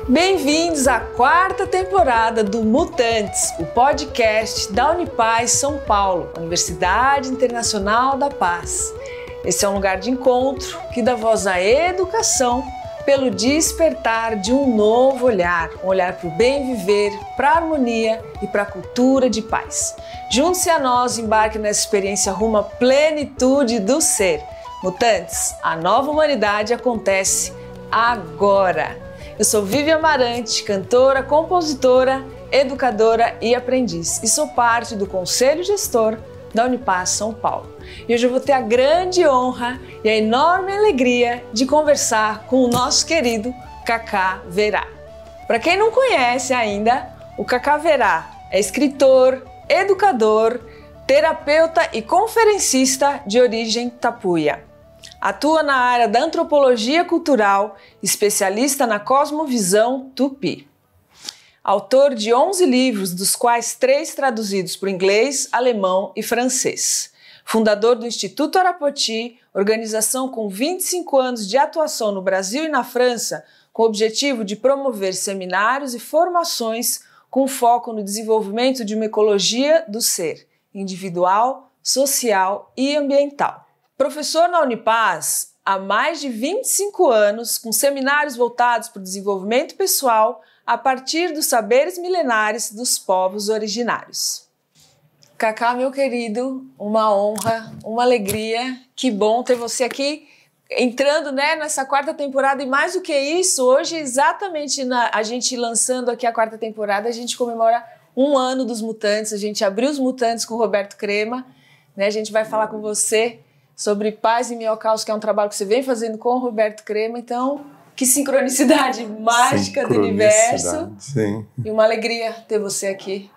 Bem-vindos à quarta temporada do Mutantes, o podcast da Unipaz São Paulo, Universidade Internacional da Paz. Esse é um lugar de encontro que dá voz à educação pelo despertar de um novo olhar, um olhar para o bem viver, para a harmonia e para a cultura de paz. Junte-se a nós e embarque nessa experiência rumo à plenitude do ser. Mutantes, a nova humanidade acontece agora. Eu sou Vivian Amarante, cantora, compositora, educadora e aprendiz e sou parte do Conselho Gestor da Unipaz São Paulo. E hoje eu vou ter a grande honra e a enorme alegria de conversar com o nosso querido Cacá Verá. Para quem não conhece ainda, o Cacá Verá é escritor, educador, terapeuta e conferencista de origem tapuia. Atua na área da antropologia cultural, especialista na cosmovisão tupi. Autor de 11 livros, dos quais 3 traduzidos para o inglês, alemão e francês. Fundador do Instituto Arapoti, organização com 25 anos de atuação no Brasil e na França, com o objetivo de promover seminários e formações com foco no desenvolvimento de uma ecologia do ser, individual, social e ambiental. Professor na Unipaz há mais de 25 anos, com seminários voltados para o desenvolvimento pessoal a partir dos saberes milenares dos povos originários. Cacá, meu querido, uma honra, uma alegria, que bom ter você aqui entrando, nessa quarta temporada. E mais do que isso, hoje exatamente a gente lançando aqui a quarta temporada, a gente comemora 1 ano dos Mutantes, a gente abriu os Mutantes com o Roberto Crema, a gente vai falar com você sobre Paz em Meio ao Caos, que é um trabalho que você vem fazendo com o Roberto Crema. Então, que sincronicidade mágica do universo. Sim. E uma alegria ter você aqui.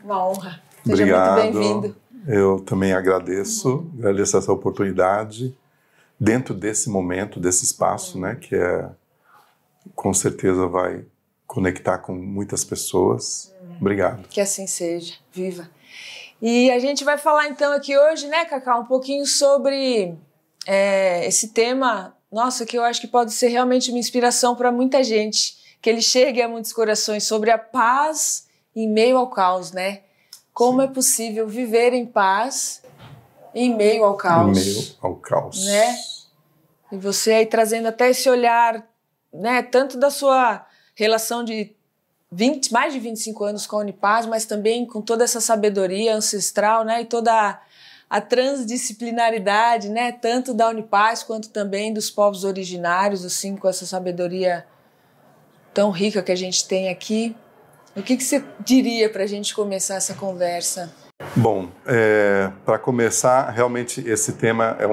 Uma honra. Seja Obrigado. muito bem-vindo. Eu também agradeço essa oportunidade, dentro desse momento, desse espaço, que com certeza vai conectar com muitas pessoas. Obrigado. Que assim seja. Viva. E a gente vai falar então aqui hoje, Cacá, um pouquinho sobre esse tema, nossa, que eu acho que pode ser realmente uma inspiração para muita gente, que ele chegue a muitos corações, sobre a paz em meio ao caos, Como é possível viver em paz em meio ao caos. Em meio ao caos. E você aí trazendo até esse olhar, tanto da sua relação de mais de 25 anos com a Unipaz, mas também com toda essa sabedoria ancestral, e toda a transdisciplinaridade, tanto da Unipaz quanto também dos povos originários, assim, com essa sabedoria tão rica que a gente tem aqui. O que você diria para a gente começar essa conversa? Bom, para começar, realmente esse tema é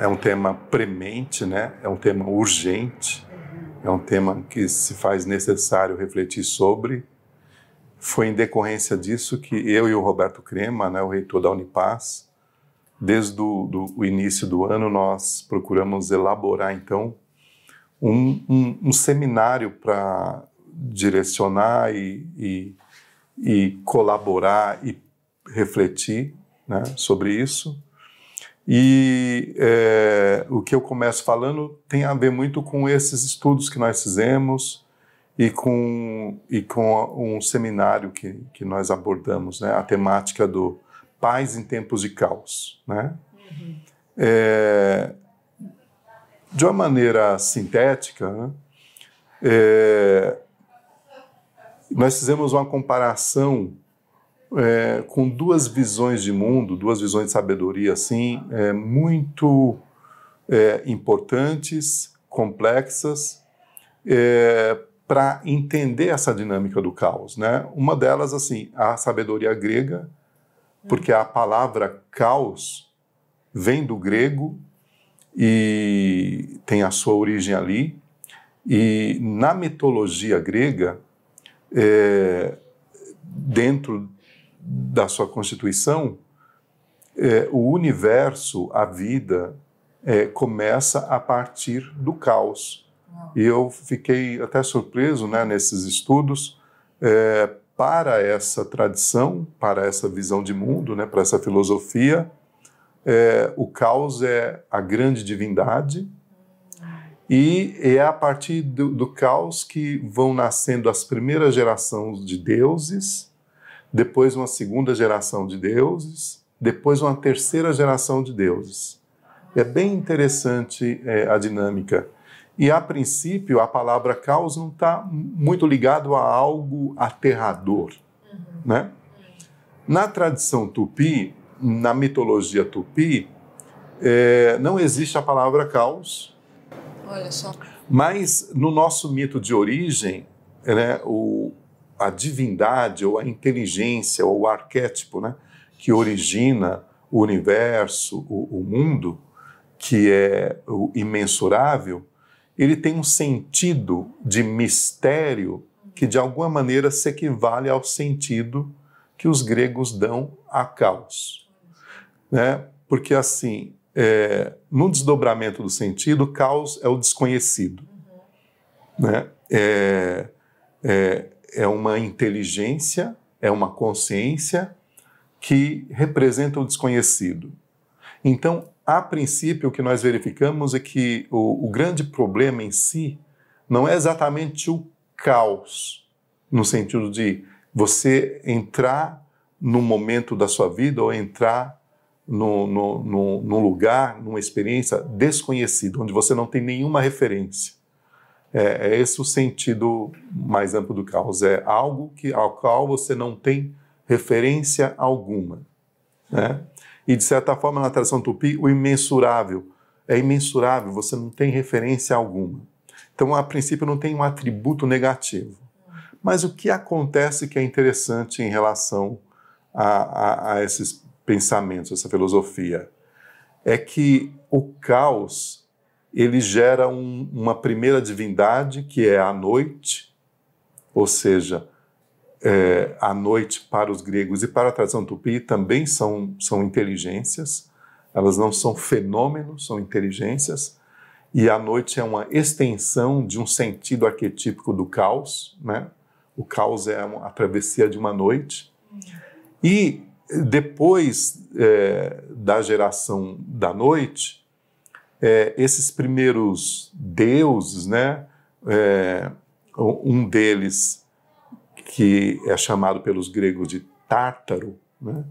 um tema premente, é um tema urgente. É um tema que se faz necessário refletir sobre. Foi em decorrência disso que eu e o Roberto Crema, o reitor da Unipaz, desde o início do ano, nós procuramos elaborar, então, um seminário para direcionar e colaborar e refletir sobre isso. E o que eu começo falando tem a ver muito com esses estudos que nós fizemos e com um seminário que nós abordamos, a temática do paz em tempos de caos. De uma maneira sintética, nós fizemos uma comparação com 2 visões de mundo, 2 visões de sabedoria assim, muito importantes, complexas, para entender essa dinâmica do caos. Uma delas, assim, a sabedoria grega, porque a palavra caos vem do grego e tem a sua origem ali, e na mitologia grega, dentro da sua constituição, o universo, a vida, começa a partir do caos. E eu fiquei até surpreso nesses estudos, para essa tradição, para essa visão de mundo, para essa filosofia, o caos é a grande divindade E é a partir do caos que vão nascendo as primeiras gerações de deuses, depois uma segunda geração de deuses, depois uma terceira geração de deuses. É bem interessante a dinâmica. E, a princípio, a palavra caos não está muito ligado a algo aterrador, né? Na tradição tupi, na mitologia tupi, não existe a palavra caos. Olha só. Mas no nosso mito de origem, né, a divindade ou a inteligência ou o arquétipo, né, que origina o universo, o mundo, que é o imensurável, ele tem um sentido de mistério que de alguma maneira se equivale ao sentido que os gregos dão a caos, né? Porque assim, no desdobramento do sentido, o caos é o desconhecido, né? É uma inteligência, é uma consciência que representa o desconhecido. Então, a princípio, o que nós verificamos é que o grande problema em si não é exatamente o caos, no sentido de você entrar num momento da sua vida ou entrar num lugar, numa experiência desconhecida, onde você não tem nenhuma referência. É esse o sentido mais amplo do caos. É algo ao qual você não tem referência alguma, né? E, de certa forma, na tradição tupi, o imensurável é imensurável, você não tem referência alguma. Então, a princípio, não tem um atributo negativo. Mas o que acontece que é interessante em relação a esses pensamentos, essa filosofia, é que o caos, ele gera uma primeira divindade, que é a noite, ou seja, a noite para os gregos e para a tradição tupi também são inteligências, elas não são fenômenos, são inteligências, e a noite é uma extensão de um sentido arquetípico do caos, né? O caos é a travessia de uma noite. E depois da geração da noite, esses primeiros deuses, né? Um deles, que é chamado pelos gregos de Tártaro, né?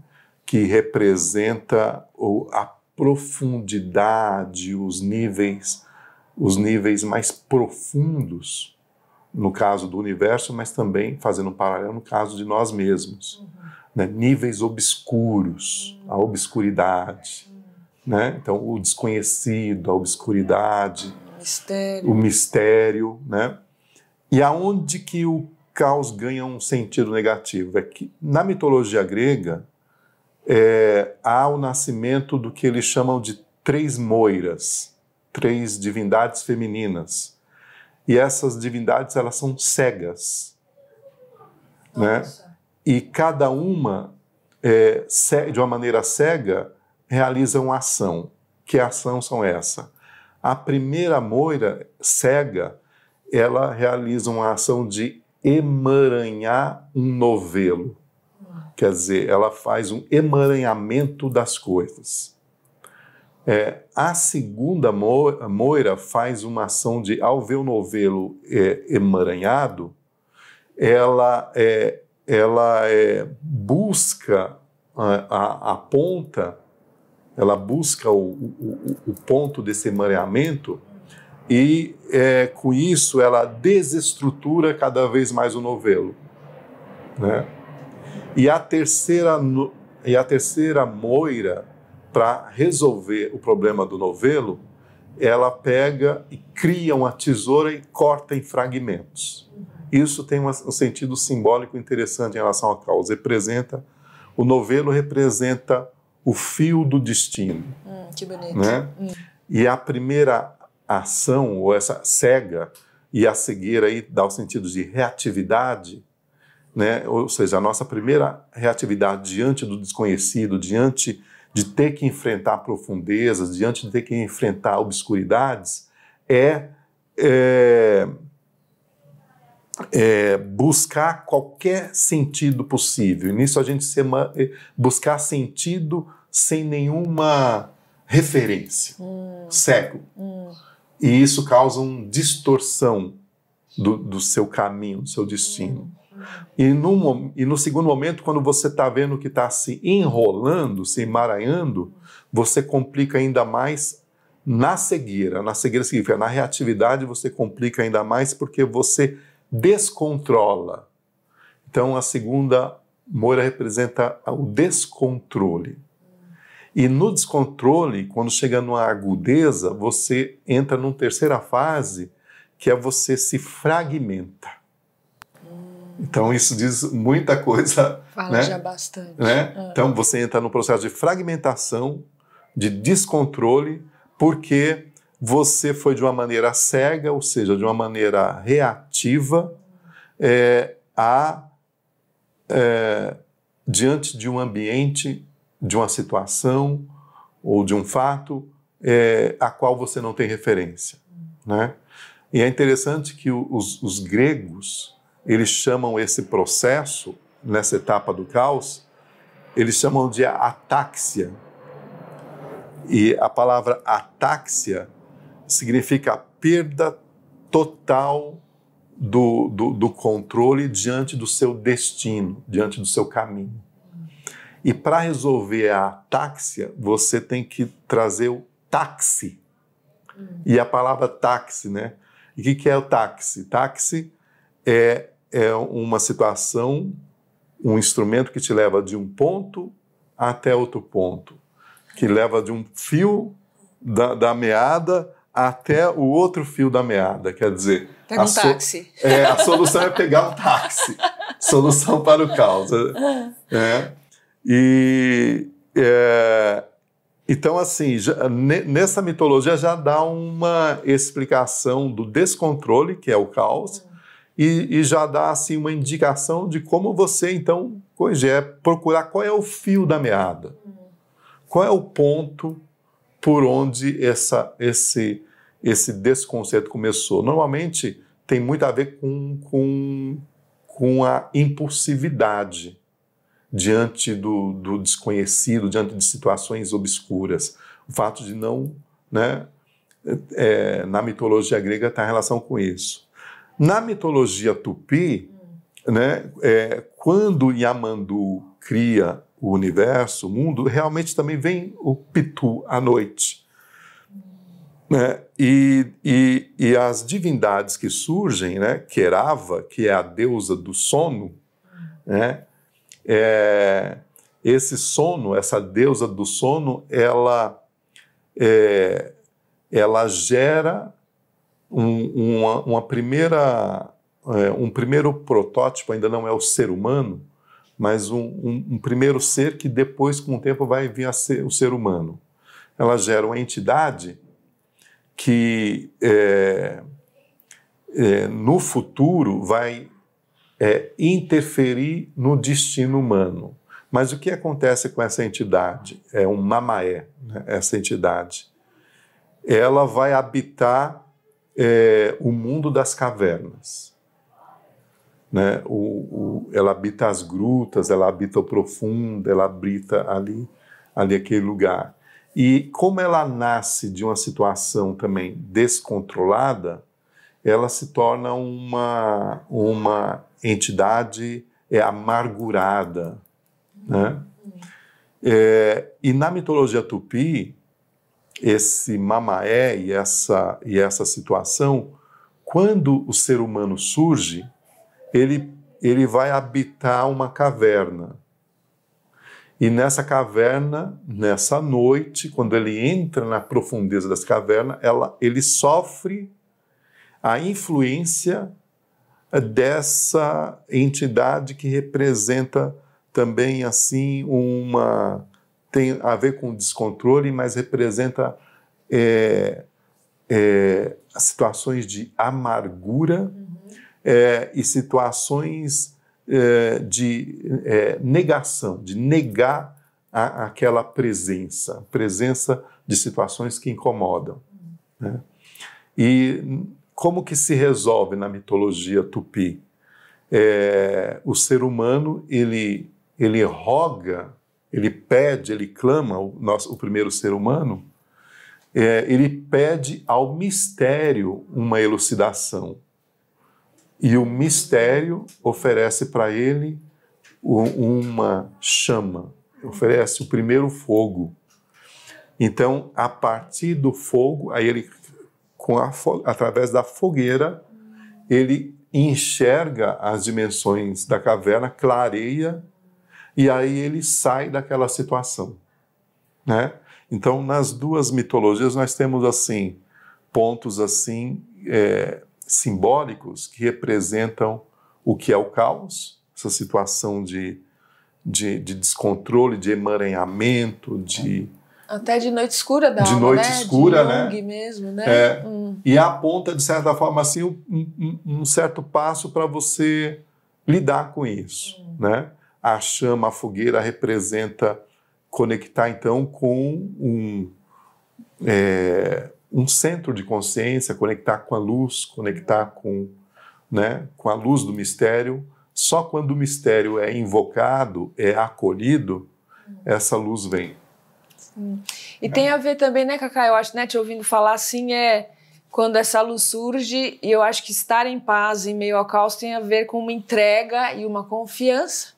Que representa a profundidade, os níveis mais profundos, no caso do universo, mas também, fazendo um paralelo, no caso de nós mesmos. Né? Níveis obscuros, a obscuridade. Né? Então, o desconhecido, a obscuridade, o mistério. Né? E aonde que o caos ganha um sentido negativo? É que, na mitologia grega, há o nascimento do que eles chamam de 3 moiras, 3 divindades femininas. E essas divindades, elas são cegas. Né? E cada uma, de uma maneira cega, realiza uma ação. Que ação são essa? A primeira moira cega, ela realiza uma ação de emaranhar um novelo. Quer dizer, ela faz um emaranhamento das coisas. A segunda moira faz uma ação de, ao ver o novelo emaranhado, ela busca a ponta, ela busca o ponto desse emaranhamento e, com isso, ela desestrutura cada vez mais o novelo. Né? E a terceira moira, para resolver o problema do novelo, ela pega e cria uma tesoura e corta em fragmentos. Isso tem um sentido simbólico interessante em relação ao caos. O novelo representa o fio do destino. Que bonito. Né? E a primeira ação, ou essa cega, e a cegueira aí dá o sentido de reatividade, né? Ou seja, a nossa primeira reatividade diante do desconhecido, diante de ter que enfrentar profundezas, diante de ter que enfrentar obscuridades, buscar qualquer sentido possível. E nisso a gente buscar sentido sem nenhuma referência, cego. e isso causa uma distorção do seu caminho, do seu destino. E no segundo momento, quando você está vendo que está se enrolando, se emaranhando, você complica ainda mais na cegueira. Na cegueira significa, na reatividade você complica ainda mais porque você descontrola. Então a segunda moira representa o descontrole. E no descontrole, quando chega numa agudeza, você entra numa terceira fase, que é você se fragmenta. Então isso diz muita coisa. Fala, né? Já bastante. Né? Então você entra no processo de fragmentação, de descontrole, porque você foi de uma maneira cega, ou seja, de uma maneira reativa, diante de um ambiente, de uma situação ou de um fato a qual você não tem referência. Né? E é interessante que os gregos, eles chamam esse processo, nessa etapa do caos, eles chamam de atáxia. E a palavra atáxia significa a perda total do controle diante do seu destino, diante do seu caminho. E para resolver a atáxia, você tem que trazer o táxi. E a palavra táxi, né? E o que é o táxi? Táxi é uma situação, um instrumento que te leva de um ponto até outro ponto, que leva de um fio da meada até o outro fio da meada. Quer dizer, pega um táxi. A solução é pegar um táxi. Solução para o caos. Então, assim, nessa mitologia já dá uma explicação do descontrole, que é o caos, e já dá assim, uma indicação de como você, então, corrigir, procurar qual é o fio da meada. Qual é o ponto por onde esse desconcerto começou? Normalmente tem muito a ver com a impulsividade diante do desconhecido, diante de situações obscuras. O fato de não... né, na mitologia grega está em relação com isso. Na mitologia tupi, né, quando Yamandu cria o universo, o mundo, realmente também vem o Pitu, a noite. Né? E as divindades que surgem, né, Kerava, que é a deusa do sono, né, esse sono, essa deusa do sono, ela gera um primeiro protótipo, ainda não é o ser humano, mas um primeiro ser que depois, com o tempo, vai vir a ser o ser humano. Ela gera uma entidade que no futuro vai interferir no destino humano. Mas o que acontece com essa entidade? É um mamaé, né? Essa entidade. Ela vai habitar o mundo das cavernas. Né? Ela habita as grutas, ela habita o profundo, ela habita ali aquele lugar. E como ela nasce de uma situação também descontrolada, ela se torna uma entidade amargurada. Né? E na mitologia tupi, esse mamaé e essa situação, quando o ser humano surge, ele vai habitar uma caverna. E nessa caverna, nessa noite, quando ele entra na profundeza dessa caverna, ele sofre a influência dessa entidade que representa também assim tem a ver com descontrole, mas representa as situações de amargura e situações de negação, de negar aquela presença de situações que incomodam. Né? E como que se resolve na mitologia tupi? O ser humano, ele roga, ele pede, ele clama, o primeiro ser humano, ele pede ao mistério uma elucidação. E o mistério oferece para ele uma chama, oferece o primeiro fogo. Então, a partir do fogo, aí ele, através da fogueira, ele enxerga as dimensões da caverna, clareia, e aí ele sai daquela situação, né? Então, nas duas mitologias, nós temos assim pontos assim simbólicos que representam o que é o caos, essa situação de descontrole, de emaranhamento, até de noite escura da alma, de noite escura, de né? Jung mesmo, né? E aponta, de certa forma, assim, um certo passo para você lidar com isso, né? A chama, a fogueira representa conectar, então, com um centro de consciência, conectar com a luz, conectar com a luz do mistério. Só quando o mistério é invocado, é acolhido, essa luz vem. E tem a ver também, né, Cacá? Eu acho, né, te ouvindo falar assim, quando essa luz surge, e eu acho que estar em paz em meio ao caos tem a ver com uma entrega e uma confiança.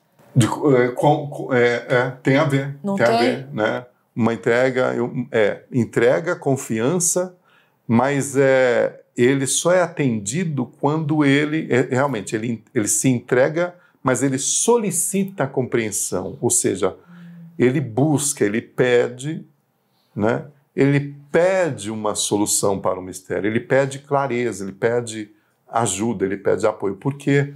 Tem a ver. Não tem a ver, né? Uma entrega, confiança, mas ele só é atendido quando ele realmente ele se entrega, mas ele solicita a compreensão, ou seja, ele busca, ele pede, né? Ele pede uma solução para o mistério, ele pede clareza, ele pede ajuda, ele pede apoio, porque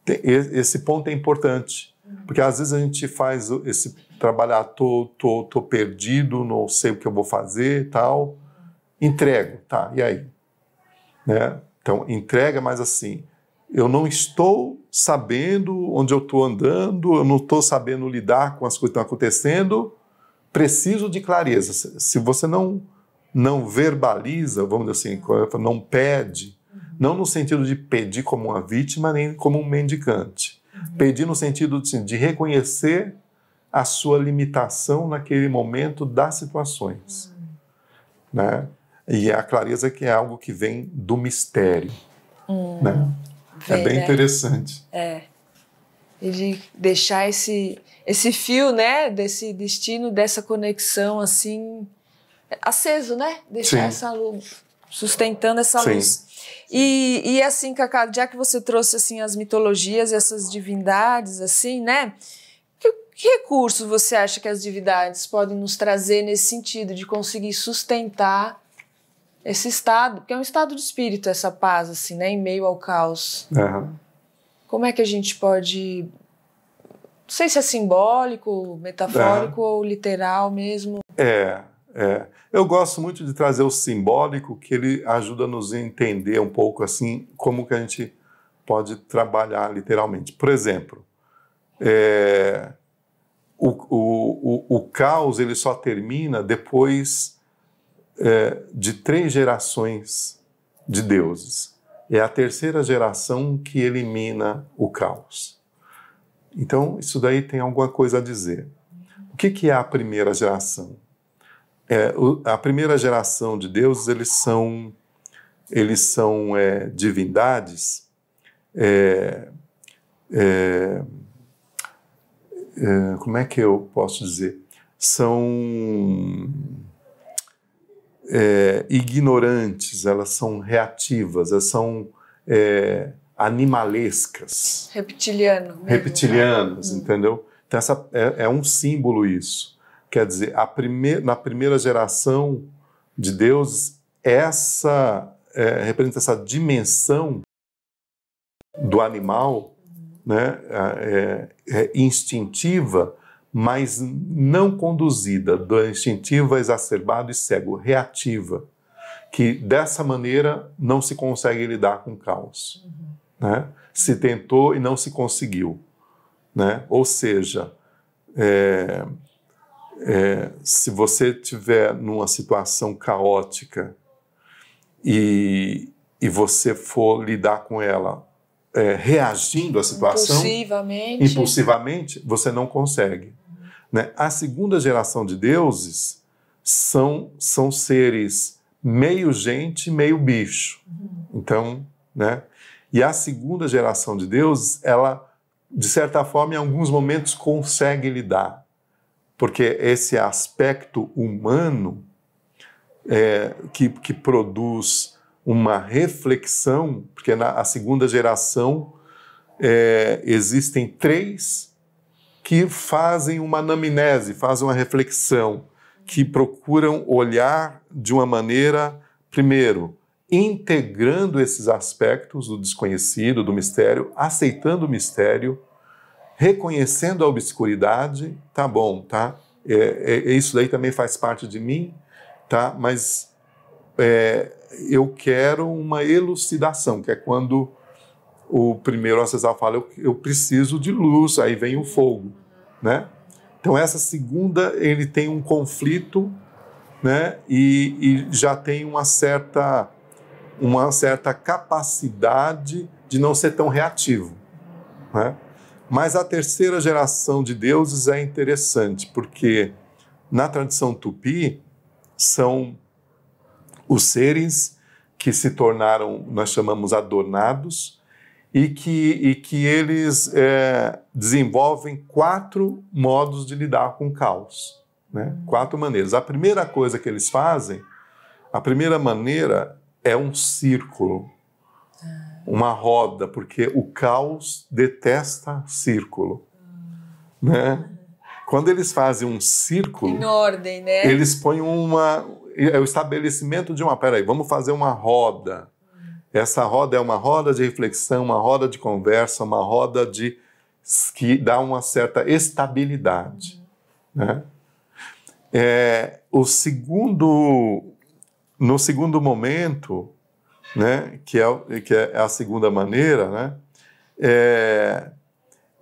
esse ponto é importante, porque às vezes a gente faz esse trabalhar, tô perdido, não sei o que eu vou fazer e tal, entrego, tá, e aí? Né? Então, entrega, mas assim, eu não estou sabendo onde eu estou andando, eu não estou sabendo lidar com as coisas que estão acontecendo, preciso de clareza. Se você não verbaliza, vamos dizer assim, não pede, não no sentido de pedir como uma vítima, nem como um mendicante. Pedir no sentido de reconhecer a sua limitação naquele momento das situações. Né? E a clareza que é algo que vem do mistério. Né? É bem interessante. Ele deixar esse fio, né, desse destino, dessa conexão assim, aceso, né? Deixar essa luz, sustentando essa luz. E assim, Cacá, já que você trouxe assim as mitologias, essas divindades, assim, né? Que recursos você acha que as divindades podem nos trazer nesse sentido de conseguir sustentar esse estado, porque é um estado de espírito, essa paz, assim, né, em meio ao caos. Como é que a gente pode, não sei se é simbólico, metafórico ou literal mesmo? Eu gosto muito de trazer o simbólico, que ele ajuda a nos entender um pouco assim como que a gente pode trabalhar literalmente. Por exemplo, o caos ele só termina depois de 3 gerações de deuses. É a 3ª geração que elimina o caos. Então, isso daí tem alguma coisa a dizer. O que é a primeira geração? A primeira geração de deuses, eles são divindades, como é que eu posso dizer? São ignorantes, elas são reativas, elas são animalescas. Reptilianas, entendeu? Então, é um símbolo isso. Quer dizer, na primeira geração de deuses, representa essa dimensão do animal, né? Instintiva, mas não conduzida, do instintiva, exacerbado e cego, reativa, que dessa maneira não se consegue lidar com o caos. Né? Se tentou e não se conseguiu. Né? Ou seja, se você estiver numa situação caótica e você for lidar com ela reagindo à situação impulsivamente, você não consegue. Né? A segunda geração de deuses são seres meio gente, meio bicho. Então, né? E a segunda geração de Deus, ela, de certa forma, em alguns momentos consegue lidar. Porque esse aspecto humano que produz uma reflexão, porque na segunda geração existem 3 que fazem uma anamnese, fazem uma reflexão, que procuram olhar de uma maneira, primeiro, integrando esses aspectos do desconhecido, do mistério, aceitando o mistério, reconhecendo a obscuridade, tá bom, tá? Isso daí também faz parte de mim, tá? Mas eu quero uma elucidação, que é quando o primeiro ancestral fala, eu preciso de luz, aí vem o fogo, né? Então essa segunda, ele tem um conflito, né? E já tem uma certa capacidade de não ser tão reativo, né? Mas a terceira geração de deuses é interessante, porque na tradição tupi são os seres que se tornaram, nós chamamos adornados, e que eles desenvolvem 4 modos de lidar com o caos, né? 4 maneiras. A primeira coisa que eles fazem, a primeira maneira é um círculo, uma roda, porque o caos detesta círculo, né? Quando eles fazem um círculo, em ordem, né? Eles põem o estabelecimento de peraí, vamos fazer uma roda. Essa roda é uma roda de reflexão, uma roda de conversa, uma roda que dá uma certa estabilidade, né? No segundo momento, né, que é a segunda maneira, né,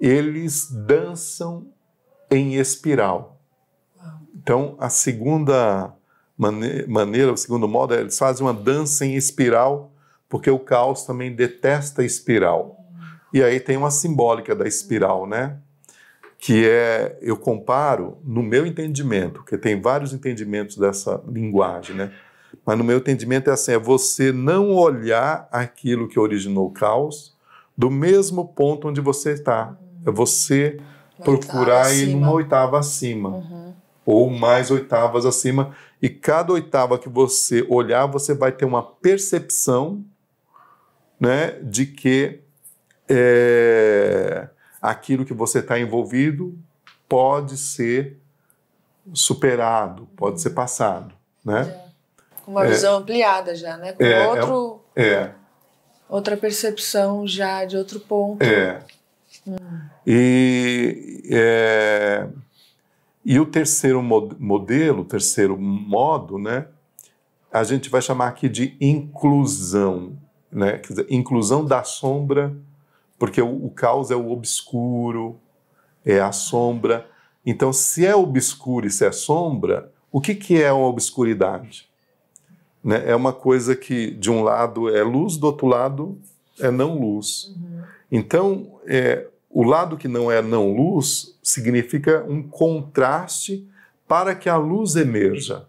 eles dançam em espiral. Então, a segunda maneira, o segundo modo, eles fazem uma dança em espiral, porque o caos também detesta espiral. E aí tem uma simbólica da espiral, né, que eu comparo, no meu entendimento, porque tem vários entendimentos dessa linguagem, né, mas no meu entendimento é assim, você não olhar aquilo que originou o caos do mesmo ponto onde você está. É você procurar ir numa oitava acima. Ou mais oitavas acima. E cada oitava que você olhar, você vai ter uma percepção, né, de que aquilo que você está envolvido pode ser superado, pode ser passado, né? Uma visão ampliada já, né? Com outra percepção já de outro ponto. E o terceiro modelo, o terceiro modo, né? A gente vai chamar aqui de inclusão, né? Quer dizer, inclusão da sombra, porque o caos é o obscuro, é a sombra. Então, se é obscuro e se é sombra, o que é uma obscuridade? Né? É uma coisa que, de um lado, é luz, do outro lado, é não luz. Então, o lado que não é não luz significa um contraste para que a luz emerja.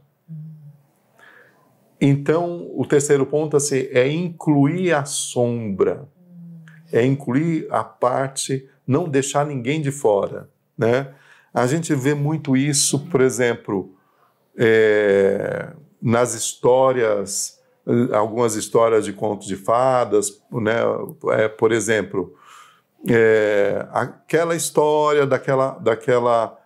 Então, o terceiro ponto assim, é incluir a sombra, é incluir a parte, não deixar ninguém de fora, né? A gente vê muito isso, por exemplo, nas histórias, algumas histórias de contos de fadas, né? Por exemplo, aquela história daquela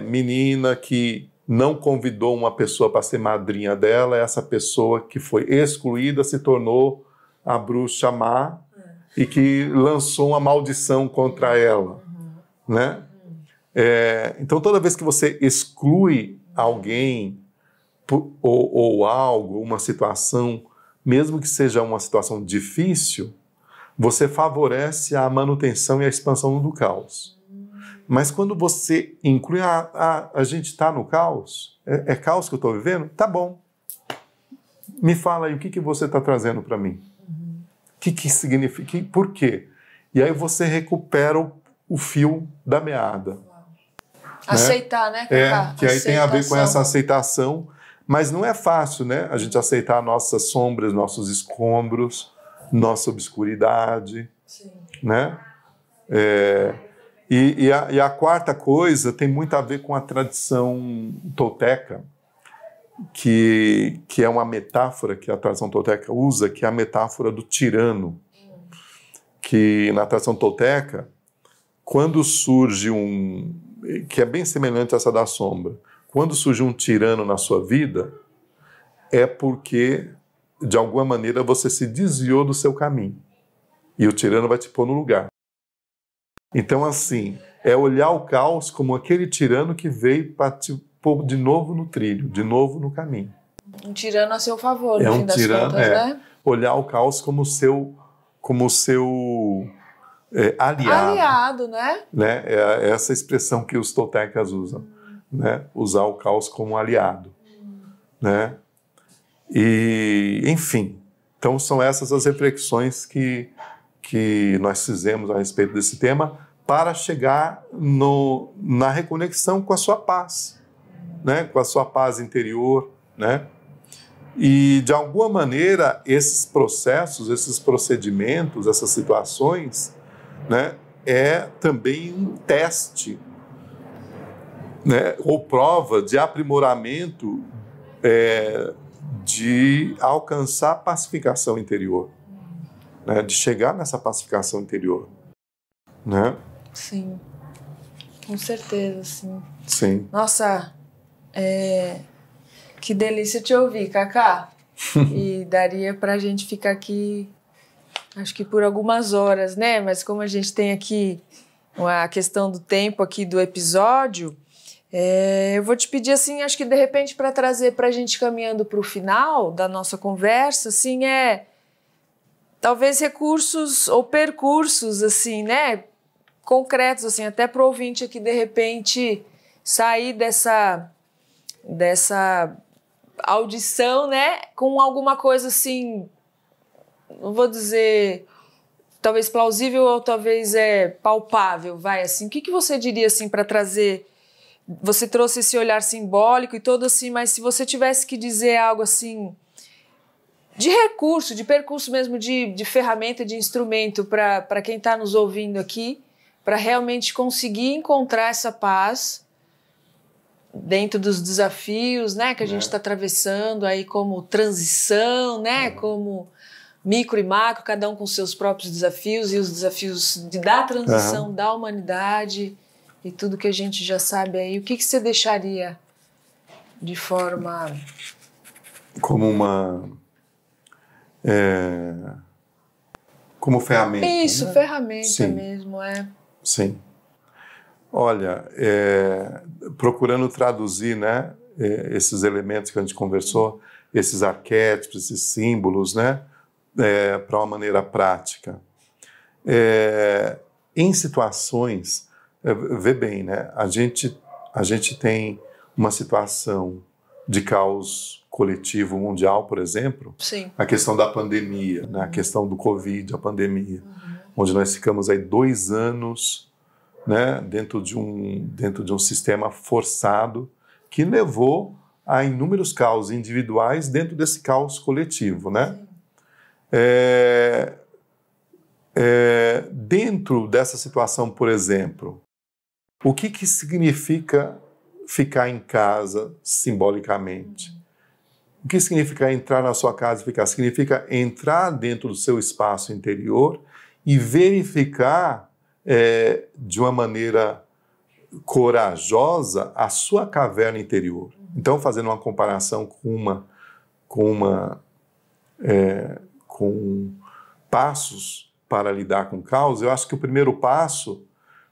menina que não convidou uma pessoa para ser madrinha dela, essa pessoa que foi excluída se tornou a bruxa má e que lançou uma maldição contra ela, né? Então, toda vez que você exclui alguém ou algo, uma situação, mesmo que seja uma situação difícil, você favorece a manutenção e a expansão do caos. Mas quando você inclui, a gente está no caos, é caos que eu estou vivendo? Tá bom. Me fala aí, o que você está trazendo para mim? O que significa? Por quê? E aí você recupera o fio da meada. Aceitar, né, Cacá? Que aí tem a ver com essa aceitação, mas não é fácil, né? A gente aceitar nossas sombras, nossos escombros, nossa obscuridade, Sim. né? E a quarta coisa tem muito a ver com a tradição tolteca, que é uma metáfora que a tradição tolteca usa, que é a metáfora do tirano. Que na tradição tolteca, quando surge que é bem semelhante a essa da sombra, quando surge um tirano na sua vida, é porque, de alguma maneira, você se desviou do seu caminho. E o tirano vai te pôr no lugar. Então, assim, é olhar o caos como aquele tirano que veio para te pôr de novo no trilho, de novo no caminho. Um tirano a seu favor, no fim das contas, né? Olhar o caos como seu aliado. Aliado, né? É essa expressão que os toltecas usam, né? Usar o caos como aliado, né? E, enfim, então são essas as reflexões que nós fizemos a respeito desse tema para chegar na reconexão com a sua paz, né? Com a sua paz interior, né? E, de alguma maneira, esses processos, esses procedimentos, essas situações, né, é também um teste, né, ou prova de aprimoramento de alcançar a pacificação interior, né, de chegar nessa pacificação interior, né? Sim, com certeza, sim. Sim. Nossa, que delícia te ouvir, Cacá. E daria pra gente ficar aqui, acho que por algumas horas, né? Mas como a gente tem aqui a questão do tempo aqui do episódio, eu vou te pedir, assim, acho que de repente para trazer pra gente caminhando pro final da nossa conversa, assim, talvez recursos ou percursos, assim, né? Concretos, assim, até pro ouvinte aqui, de repente, sair dessa audição, né, com alguma coisa assim, não vou dizer talvez plausível ou talvez palpável, vai, assim, o que você diria, assim, para trazer, você trouxe esse olhar simbólico e todo assim, mas se você tivesse que dizer algo assim, de recurso, de percurso mesmo, de ferramenta, de instrumento para quem está nos ouvindo aqui, para realmente conseguir encontrar essa paz dentro dos desafios, né, que a gente está atravessando aí, como transição, né, como micro e macro, cada um com seus próprios desafios e os desafios da transição da humanidade e tudo que a gente já sabe aí. O que você deixaria de forma... Como como ferramenta. Isso, né? Ferramenta. Sim. Mesmo, Sim. Olha, procurando traduzir, né, esses elementos que a gente conversou, esses arquétipos, esses símbolos, né, para uma maneira prática. Em situações, vê bem, né, a gente tem uma situação de caos coletivo mundial, por exemplo. Sim. A questão da pandemia, né, a questão do Covid, a pandemia, onde nós ficamos aí 2 anos... né, dentro de um sistema forçado que levou a inúmeros caos individuais dentro desse caos coletivo, né? Dentro dessa situação, por exemplo, o que significa ficar em casa simbolicamente? O que significa entrar na sua casa e ficar? Significa entrar dentro do seu espaço interior e verificar de uma maneira corajosa a sua caverna interior. Então, fazendo uma comparação com passos para lidar com o caos, eu acho que o primeiro passo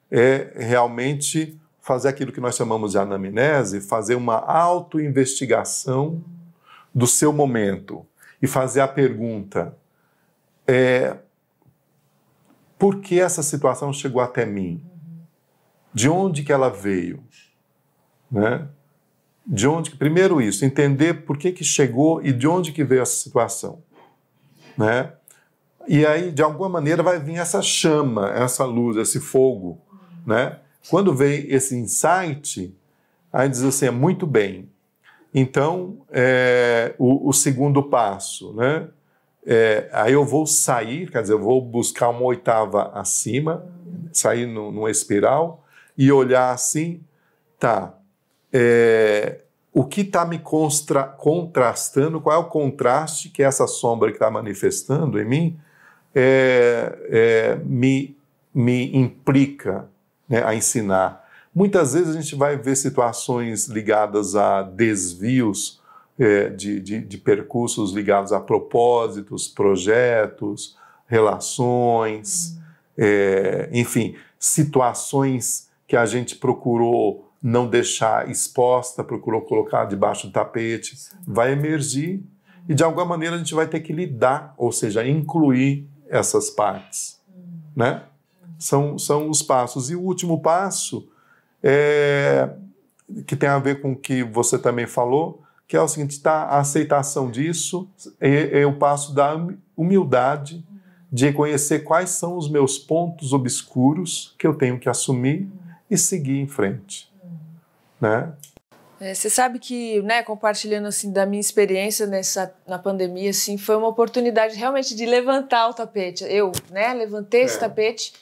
é realmente fazer aquilo que nós chamamos de anamnese, fazer uma autoinvestigação do seu momento e fazer a pergunta: por que essa situação chegou até mim? De onde que ela veio? Né? Primeiro isso, entender por que chegou e de onde que veio essa situação. Né? E aí, de alguma maneira, vai vir essa chama, essa luz, esse fogo, né? Quando vem esse insight, aí diz assim, muito bem. Então, o segundo passo, né? Aí eu vou sair, quer dizer, eu vou buscar uma oitava acima, sair numa espiral e olhar assim, tá, o que está me contrastando, qual é o contraste que essa sombra que está manifestando em mim me implica, né, a ensinar. Muitas vezes a gente vai ver situações ligadas a desvios de percursos ligados a propósitos, projetos, relações, enfim, situações que a gente procurou não deixar exposta, procurou colocar debaixo do tapete, vai emergir e de alguma maneira a gente vai ter que lidar, ou seja, incluir essas partes, né? São os passos. E o último passo, que tem a ver com o que você também falou, que é o seguinte, a aceitação disso é o passo da humildade, de reconhecer quais são os meus pontos obscuros que eu tenho que assumir e seguir em frente, né? Você sabe que, né, compartilhando assim da minha experiência na pandemia, assim, foi uma oportunidade realmente de levantar o tapete. Eu, né, levantei esse tapete,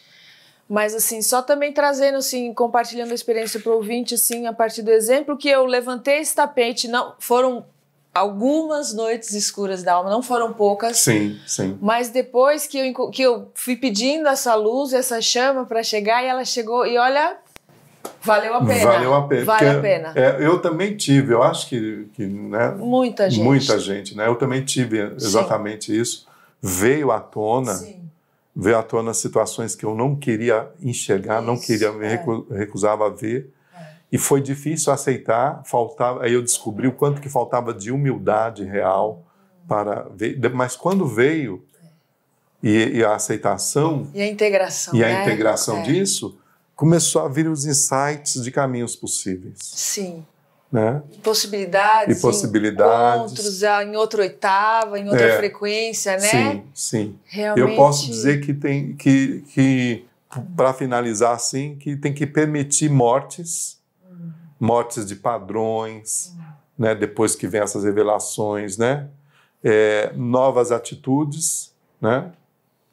mas assim, só também trazendo assim, compartilhando a experiência para o ouvinte, assim, a partir do exemplo que eu levantei esse tapete, não foram algumas noites escuras da alma, não foram poucas. Sim, sim. Mas depois que eu fui pedindo essa luz, essa chama para chegar, e ela chegou, e olha, valeu a pena. Valeu a pena. Vale a pena. Eu também tive, eu acho que né, muita gente, né? Eu também tive exatamente isso. Veio à tona. Sim. Veio à tona situações que eu não queria enxergar, não queria, me recusava a ver. E foi difícil aceitar, aí eu descobri o quanto que faltava de humildade real para ver. Mas quando veio, e a aceitação... E a integração, e a integração disso, começou a vir os insights de caminhos possíveis. Sim. Né? Possibilidades, encontros em outra oitava, em outra frequência, né? Sim, sim. Realmente... Eu posso dizer que tem que para finalizar assim, que tem que permitir mortes de padrões, né? Depois que vem essas revelações, né? Novas atitudes, né?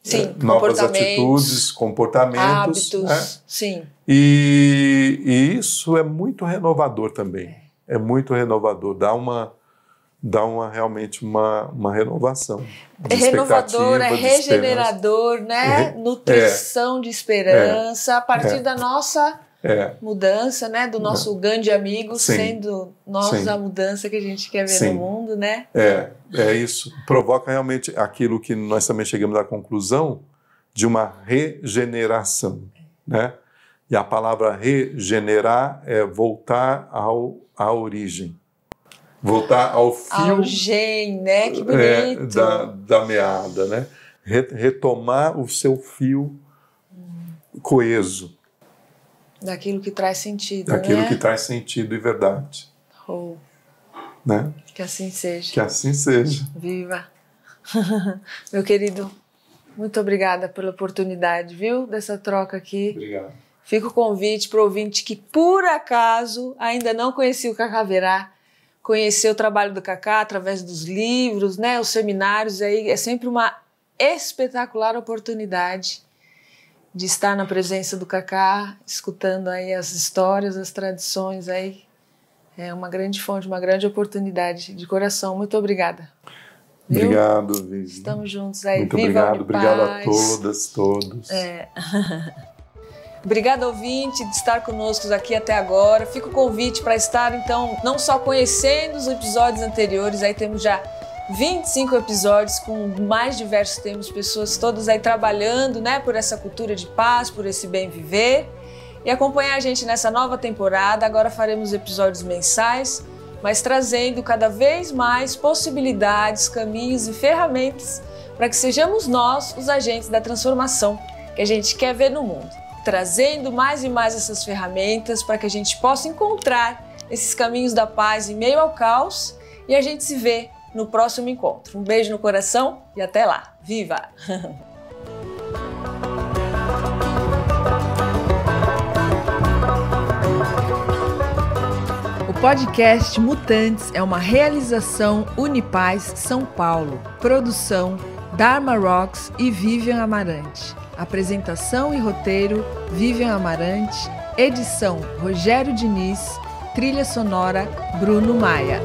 Sim, novas atitudes, comportamentos, hábitos, né? Sim. E isso é muito renovador também. É muito renovador, dá realmente uma renovação. É renovador, é regenerador, né? Nutrição de esperança, a partir da nossa mudança, né? Do nosso grande amigo, sendo nós a mudança que a gente quer ver no mundo, né? É isso. Provoca realmente aquilo que nós também chegamos à conclusão de uma regeneração, né? E a palavra regenerar é voltar à origem. Voltar ao fio... Ao gen, né? Que bonito. Da meada, né? Retomar o seu fio coeso. Daquilo que traz sentido, Daquilo né? que traz sentido e verdade. Né? Que assim seja. Que assim seja. Viva! Meu querido, muito obrigada pela oportunidade, viu? Dessa troca aqui. Obrigado. Fica o convite para o ouvinte que, por acaso, ainda não conhecia o Cacá Verá, conhecer o trabalho do Cacá através dos livros, né, os seminários, aí é sempre uma espetacular oportunidade de estar na presença do Cacá, escutando aí as histórias, as tradições, aí é uma grande fonte, uma grande oportunidade de coração. Muito obrigada. Viu? Obrigado, Vivi. Estamos juntos aí. Muito Viva obrigado a todas, todos. Obrigada, ouvinte, de estar conosco aqui até agora. Fica o convite para estar, então, não só conhecendo os episódios anteriores, aí temos já 25 episódios com mais diversos temas, pessoas todas aí trabalhando, né, por essa cultura de paz, por esse bem viver. E acompanhar a gente nessa nova temporada. Agora faremos episódios mensais, mas trazendo cada vez mais possibilidades, caminhos e ferramentas para que sejamos nós os agentes da transformação que a gente quer ver no mundo. Trazendo mais e mais essas ferramentas para que a gente possa encontrar esses caminhos da paz em meio ao caos, e a gente se vê no próximo encontro. Um beijo no coração e até lá. Viva! podcast Mutantes é uma realização Unipaz São Paulo. Produção Dharma Rocks e Vivian Amarante. Apresentação e roteiro Vivian Amarante. Edição Rogério Diniz. Trilha sonora Bruno Maia.